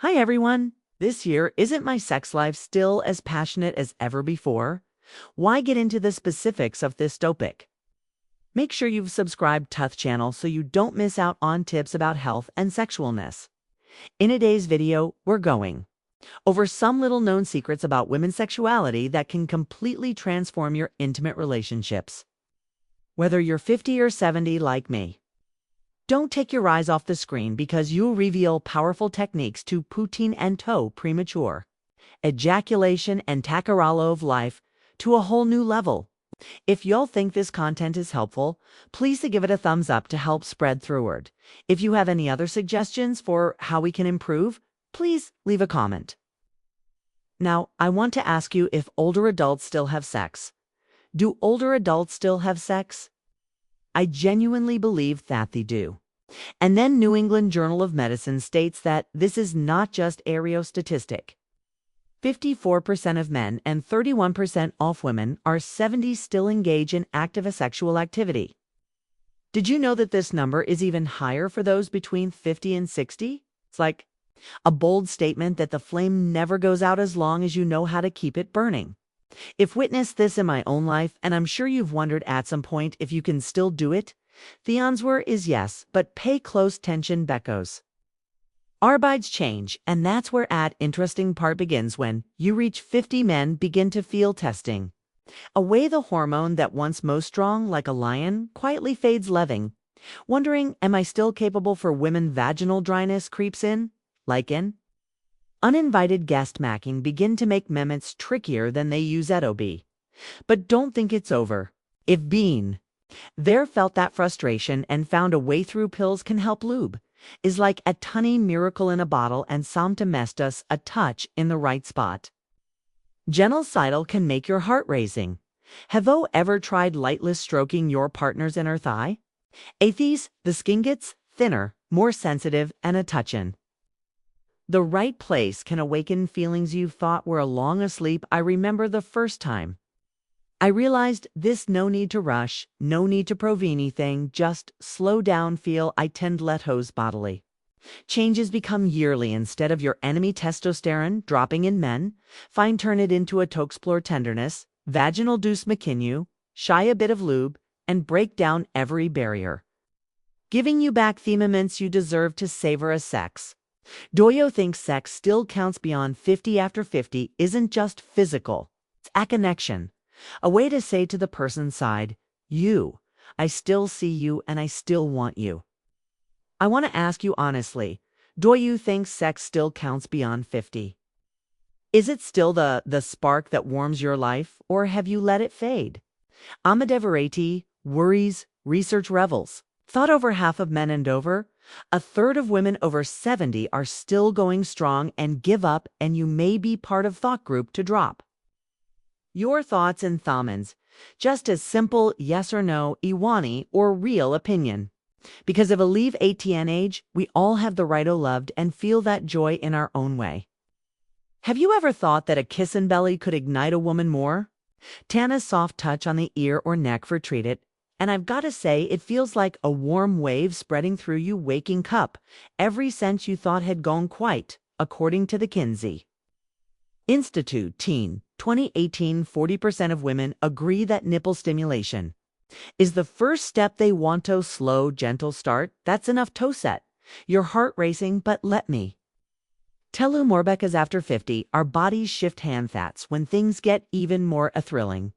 Hi everyone! This year, isn't my sex life still as passionate as ever before? Why get into the specifics of this topic? Make sure you've subscribed to the channel so you don't miss out on tips about health and sexualness. In today's video, we're going over some little known secrets about women's sexuality that can completely transform your intimate relationships. Whether you're 50 or 70 like me, don't take your eyes off the screen because you'll reveal powerful techniques to poutine and toe premature ejaculation and takaralo of life to a whole new level. If y'all think this content is helpful, please give it a thumbs up to help spread the word. If you have any other suggestions for how we can improve, please leave a comment. Now, I want to ask you if older adults still have sex. Do older adults still have sex? I genuinely believe that they do. And then New England Journal of Medicine states that this is not just a statistic. 54% of men and 31% of women are 70 still engage in active sexual activity. Did you know that this number is even higher for those between 50 and 60? It's like a bold statement that the flame never goes out as long as you know how to keep it burning. I've witnessed this in my own life, and I'm sure you've wondered at some point if you can still do it. The answer is yes, but pay close attention, beckos. Our bides change, and that's where the interesting part begins when you reach 50. Men begin to feel testing. Away the hormone that once most strong like a lion quietly fades leaving. Wondering, am I still capable for women? Vaginal dryness creeps in, like in uninvited guest macking begin to make memets trickier than they use at OB. But don't think it's over. If being there felt that frustration and found a way through, pills can help. Lube is like a tiny miracle in a bottle, and sometimes us a touch in the right spot. Gentle sidle can make your heart racing. Have you ever tried lightless stroking your partner's inner thigh? Atheist, the skin gets thinner, more sensitive, and a touchin'. The right place can awaken feelings you thought were long asleep. I remember the first time I realized this: no need to rush, no need to prove anything, just slow down, feel. I tend let hose bodily changes become yearly instead of your enemy testosterone dropping in men. Find turn it into a to explore tenderness, vaginal deuce McKinnu, shy a bit of lube, and break down every barrier, giving you back the moments you deserve to savor a sex. Do you think sex still counts beyond 50? After 50 isn't just physical, it's a connection. A way to say to the person side, I still see you and I still want you. I want to ask you honestly, do you think sex still counts beyond 50? Is it still the spark that warms your life, or have you let it fade? Amadevarati, worries, research revels. Thought over half of men and over a third of women over 70 are still going strong and give up, and you may be part of thought group to drop. Your thoughts and thumbs, just as simple yes or no, Iwani, or real opinion. Because if a leave ATN age, we all have the right to loved and feel that joy in our own way. Have you ever thought that a kiss in belly could ignite a woman more? Tana's soft touch on the ear or neck for treat it, and I've got to say it feels like a warm wave spreading through you waking up, every sense you thought had gone quiet, according to the Kinsey Institute teen 2018. 40% of women agree that nipple stimulation is the first step they want. To slow, gentle start, that's enough to set your heart racing. But let me tell you more, because after 50, our bodies shift hand fats when things get even more thrilling.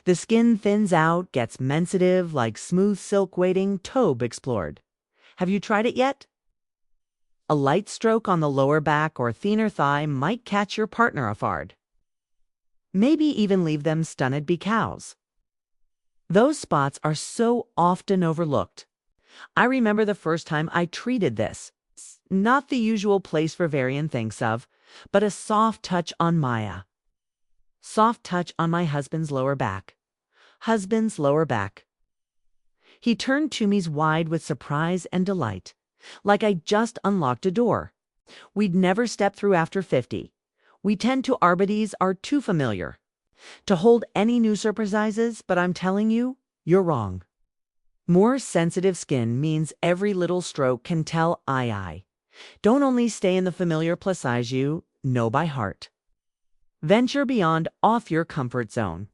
The skin thins out, gets sensitive like smooth silk waiting to be explored. Have you tried it yet? A light stroke on the lower back or thinner thigh might catch your partner off guard. Maybe even leave them stunned because those spots are so often overlooked. I remember the first time I treated this. Not the usual place for Varian thinks of, but a soft touch on Maya. Soft touch on my husband's lower back. Husband's lower back. He turned to me wide with surprise and delight, like I just unlocked a door we'd never stepped through. After 50, we tend to our bodies are too familiar to hold any new surprises, but I'm telling you, you're wrong. More sensitive skin means every little stroke can tell I. Don't only stay in the familiar plus size you know by heart. Venture beyond off your comfort zone.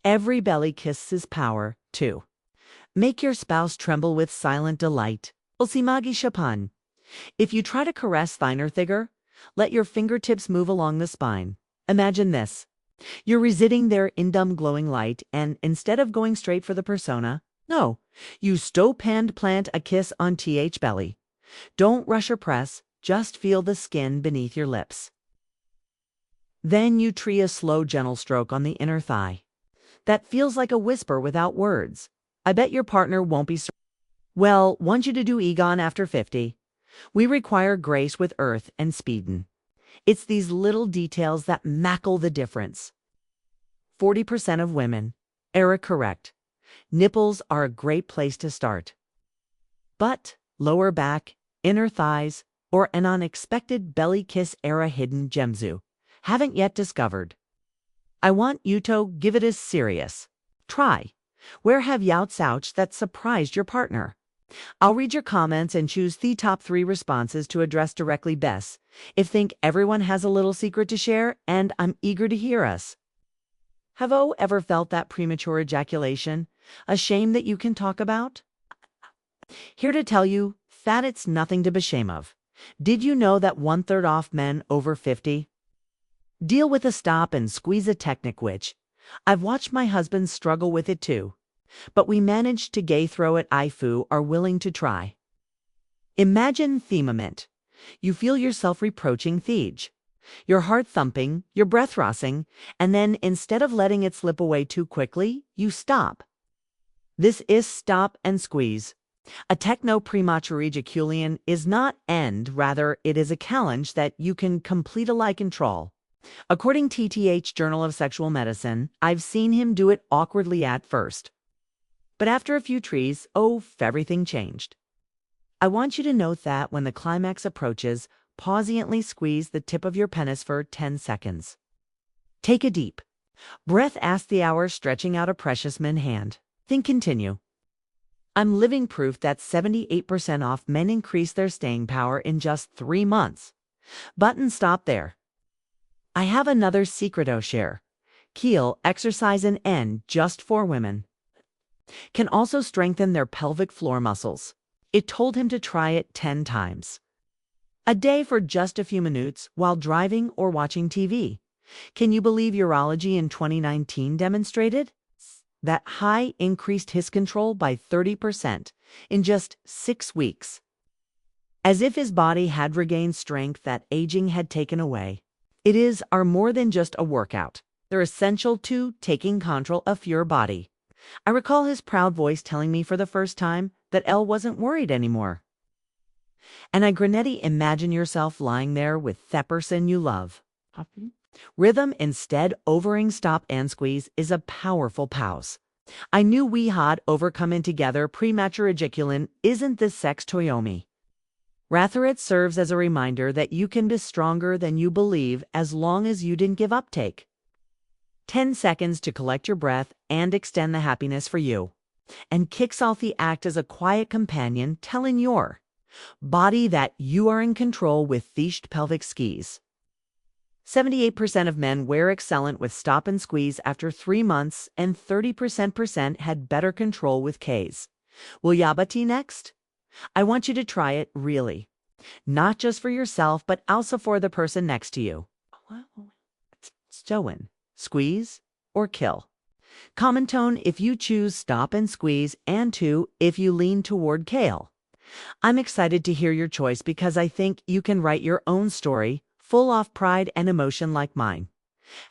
Every belly kiss is power, too. Make your spouse tremble with silent delight. Ulsimagi Shapan. If you try to caress finer figure, let your fingertips move along the spine. Imagine this. You're resiting their indum glowing light, and instead of going straight for the persona, no, you stope and plant a kiss on th belly. Don't rush or press, just feel the skin beneath your lips. Then you tree a slow, gentle stroke on the inner thigh. That feels like a whisper without words. I bet your partner won't be well, want you to do Egon after 50. We require grace with earth and speedin'. It's these little details that mackle the difference. 40% of women. Error correct. Nipples are a great place to start. Butt, lower back, inner thighs, or an unexpected belly kiss era hidden gemzu. Haven't yet discovered. I want you to give it a serious try. Where have youts ouch that surprised your partner? I'll read your comments and choose the top 3 responses to address directly best. If think everyone has a little secret to share, and I'm eager to hear us. Have you ever felt that premature ejaculation? A shame that you can talk about? Here to tell you that it's nothing to be ashamed of. Did you know that 1/3 of men over 50 deal with a stop and squeeze a technique, which I've watched my husband struggle with it too. But we managed to gay throw it IFU are willing to try. Imagine themament. You feel yourself reproaching Thej. Your heart thumping, your breath rossing, and then instead of letting it slip away too quickly, you stop. This is stop and squeeze. A techno premature ejaculation is not end, rather it is a challenge that you can complete like control. According to TTH Journal of Sexual Medicine, I've seen him do it awkwardly at first. But after a few trees, everything changed. I want you to note that when the climax approaches, pausiently squeeze the tip of your penis for 10 seconds. Take a deep breath, ask the hour, stretching out a precious min hand. Then continue. I'm living proof that 78% of men increase their staying power in just 3 months. Button stop there. I have another secret to share. Keel exercise and N just for women can also strengthen their pelvic floor muscles. It told him to try it 10 times a day for just a few minutes while driving or watching TV. Can you believe urology in 2019 demonstrated that high increased his control by 30% in just 6 weeks? As if his body had regained strength that aging had taken away. It are more than just a workout. They're essential to taking control of your body. I recall his proud voice telling me for the first time that Elle wasn't worried anymore. And I Granetti, imagine yourself lying there with the person you love. Rhythm instead, overing stop and squeeze is a powerful pause. I knew we had overcoming together premature ejaculation isn't this sex toyomi. Rather it serves as a reminder that you can be stronger than you believe as long as you didn't give uptake. 10 seconds to collect your breath and extend the happiness for you. And kicks off the act as a quiet companion telling your body that you are in control with theshed pelvic skis. 78% of men were excellent with stop and squeeze after 3 months, and 30% had better control with Ks. Will Yabati next? I want you to try it, really. Not just for yourself, but also for the person next to you. Stowen. Squeeze or kill. Common tone if you choose stop and squeeze, and 2 if you lean toward kale. I'm excited to hear your choice because I think you can write your own story, full of pride and emotion like mine.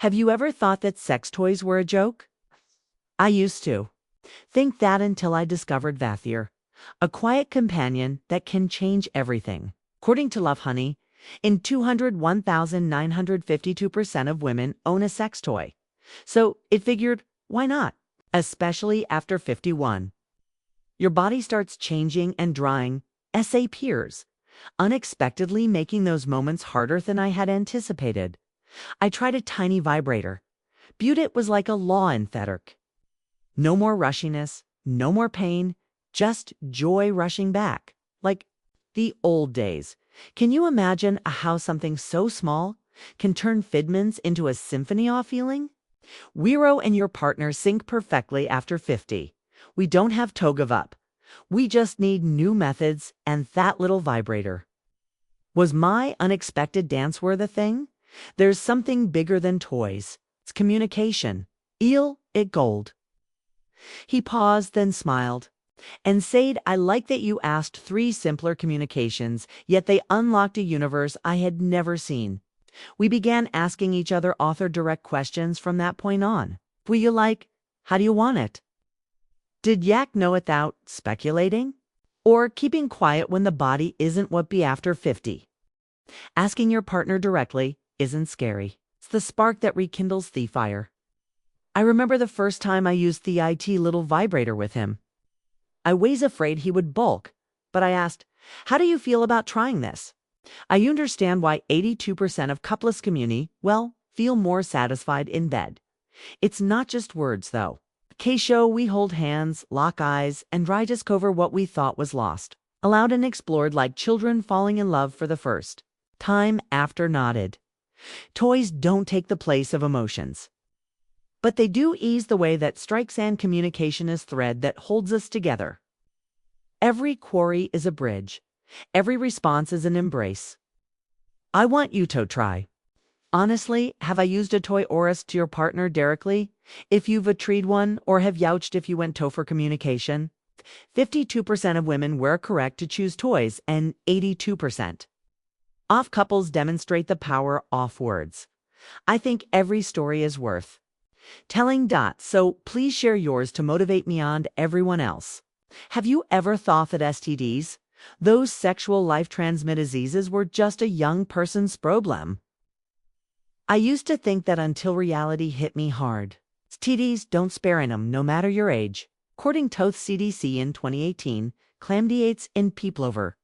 Have you ever thought that sex toys were a joke? I used to think that until I discovered Vathier, a quiet companion that can change everything. According to Love Honey, in 201,952% of women own a sex toy. So it figured, why not? Especially after 51. Your body starts changing and drying, appears, unexpectedly making those moments harder than I had anticipated. I tried a tiny vibrator. Beauty was like a law in Thederk. No more rushiness, no more pain, just joy rushing back, like the old days. Can you imagine how something so small can turn Fidman's into a symphony of feeling? Wero and your partner sync perfectly after 50. We don't have to give up. We just need new methods and that little vibrator. Was my unexpected dance were the thing? There's something bigger than toys. It's communication. It gold. He paused, then smiled, and said, I like that you asked 3 simpler communications, yet they unlocked a universe I had never seen. We began asking each other author direct questions from that point on. Will you like? How do you want it? Did Yak know without speculating? Or keeping quiet when the body isn't what be after 50? Asking your partner directly isn't scary. It's the spark that rekindles the fire. I remember the first time I used the IT little vibrator with him. I was afraid he would balk, but I asked, how do you feel about trying this? I understand why 82% of couples community, feel more satisfied in bed. It's not just words, though. K-show, we hold hands, lock eyes, and discover what we thought was lost. Allowed and explored like children falling in love for the first time after nodded. Toys don't take the place of emotions. But they do ease the way that strikes and communication is thread that holds us together. Every quarry is a bridge. Every response is an embrace. I want you to try. Honestly, have I used a toy Oris to your partner directly? If you've a treed one, or have youched if you went to for communication? 52% of women were correct to choose toys, and 82%. Off couples demonstrate the power off words. I think every story is worth telling. So please share yours to motivate me and everyone else. Have you ever thought that STDs, those sexual life-transmitted diseases, were just a young person's problem? I used to think that until reality hit me hard. STDs don't spare in them, no matter your age. According to CDC in 2018, chlamydiates in people over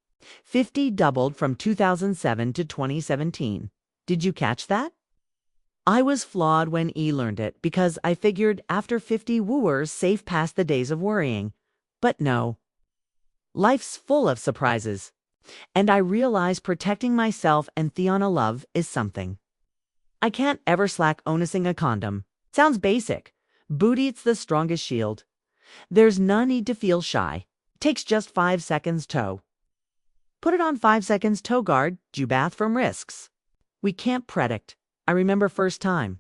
50 doubled from 2007 to 2017. Did you catch that? I was flawed when learned it because I figured after 50 wooers safe past the days of worrying. But no. Life's full of surprises. And I realized protecting myself and Theona love is something. I can't ever slack onusing a condom. Sounds basic. Booty, it's the strongest shield. There's no need to feel shy. Takes just 5 seconds to put it on. 5 seconds toe guard you bath from risks. We can't predict. I remember first time.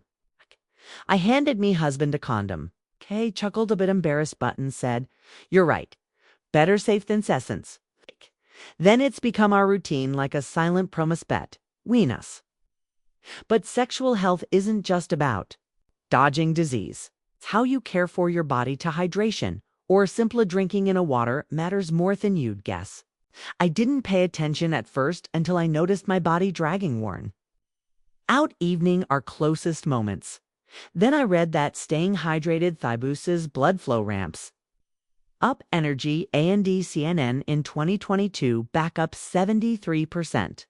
I handed me husband a condom. Kay chuckled a bit embarrassed but said, you're right. Better safe than sessence. Then it's become our routine like a silent promise bet. Wean us. But sexual health isn't just about dodging disease. It's how you care for your body to hydration or simply drinking in a water matters more than you'd guess. I didn't pay attention at first until I noticed my body dragging worn out evening our closest moments. Then I read that staying hydrated boosts blood flow ramps up energy. And CNN in 2022 back up 73%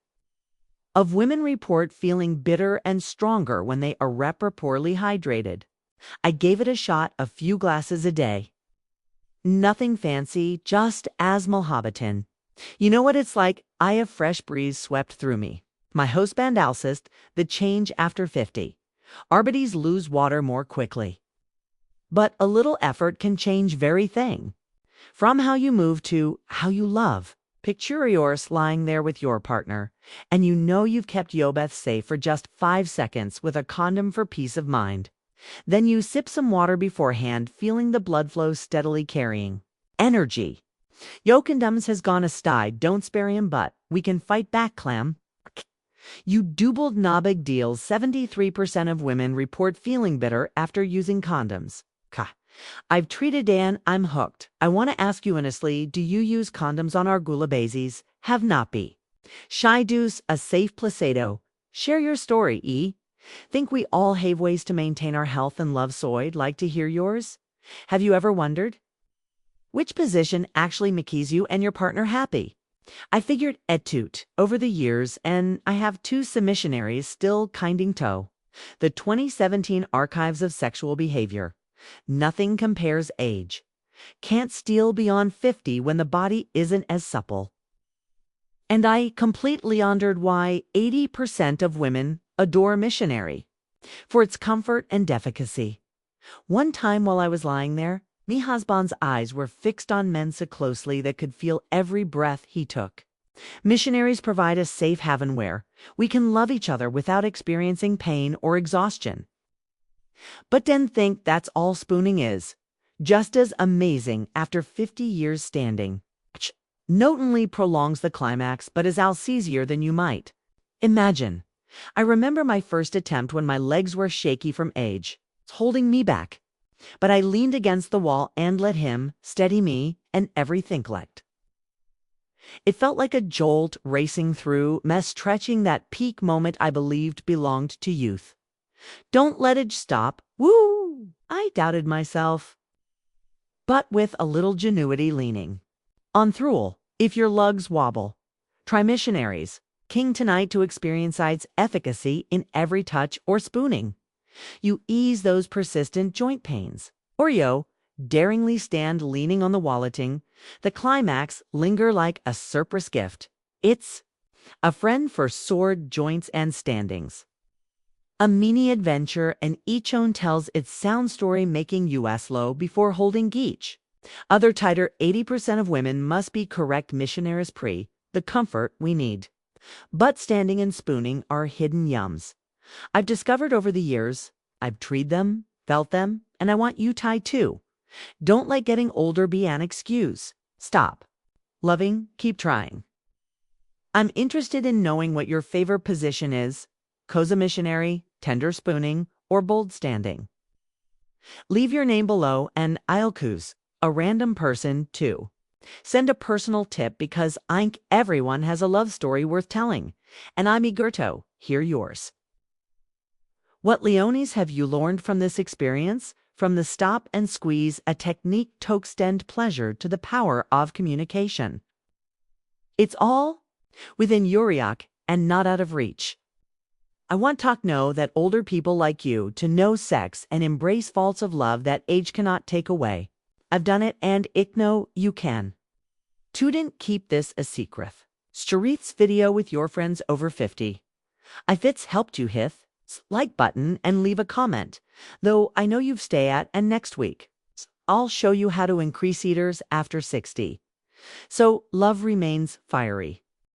of women report feeling bitter and stronger when they are poorly hydrated. I gave it a shot, a few glasses a day. Nothing fancy, just asmalhabitin. You know what it's like? I have fresh breeze swept through me. My hostband Alcist, the change after 50. Our bodies lose water more quickly. But a little effort can change very thing. From how you move to how you love. Picture yours lying there with your partner, and you know you've kept Yobeth safe for just 5 seconds with a condom for peace of mind. Then you sip some water beforehand, feeling the blood flow steadily carrying energy. Yo condoms has gone aside, don't spare him, but we can fight back, clam. You doubled na big deals. 73% of women report feeling bitter after using condoms. I've treated Dan, I'm hooked. I want to ask you honestly, do you use condoms on our gula bases? Have not be. Shy deuce, a safe placebo. Share your story, E. Think we all have ways to maintain our health and love, so I'd like to hear yours. Have you ever wondered which position actually makes you and your partner happy? I figured etute over the years, and I have 2 submissionaries still kinding toe. The 2017 Archives of Sexual Behavior. Nothing compares age. Can't steal beyond 50 when the body isn't as supple. And I completely understood why 80% of women adore missionary for its comfort and efficacy. One time while I was lying there, my husband's eyes were fixed on men so closely that could feel every breath he took. Missionaries provide a safe haven where we can love each other without experiencing pain or exhaustion. But then think that's all spooning is. Just as amazing after 50 years standing. Not only prolongs the climax, but is out easier than you might imagine. I remember my first attempt when my legs were shaky from age, holding me back. But I leaned against the wall and let him steady me, and everything clicked. It felt like a jolt racing through, stretching that peak moment I believed belonged to youth. Don't let it stop. Woo! I doubted myself. But with a little genuity leaning on through, if your lugs wobble, try missionaries. King tonight to experience its efficacy in every touch or spooning. You ease those persistent joint pains. Or daringly stand leaning on the walleting. The climax linger like a surprise gift. It's a friend for sore joints and standings. A mini adventure, and each own tells its sound story, making us low before holding each. Other tighter 80% of women must be correct missionaries the comfort we need. But standing and spooning are hidden yums. I've discovered over the years. I've tried them, felt them, and I want you to too. Don't let getting older be an excuse. Stop loving, keep trying. I'm interested in knowing what your favorite position is: cozy missionary, tender spooning, or bold standing. Leave your name below and I'll choose a random person too. Send a personal tip because everyone has a love story worth telling, and I'm eager to hear yours. What Leonis have you learned from this experience? From the stop and squeeze, a technique to extend pleasure to the power of communication. It's all within Uriak and not out of reach. I want to know that older people like you to know sex and embrace faults of love that age cannot take away. I've done it and I know you can. Didn't keep this a secret. Share this video with your friends over 50. If it's helped you, hit like button and leave a comment. Though I know you've stay at, and next week I'll show you how to increase eaters after 60. So love remains fiery.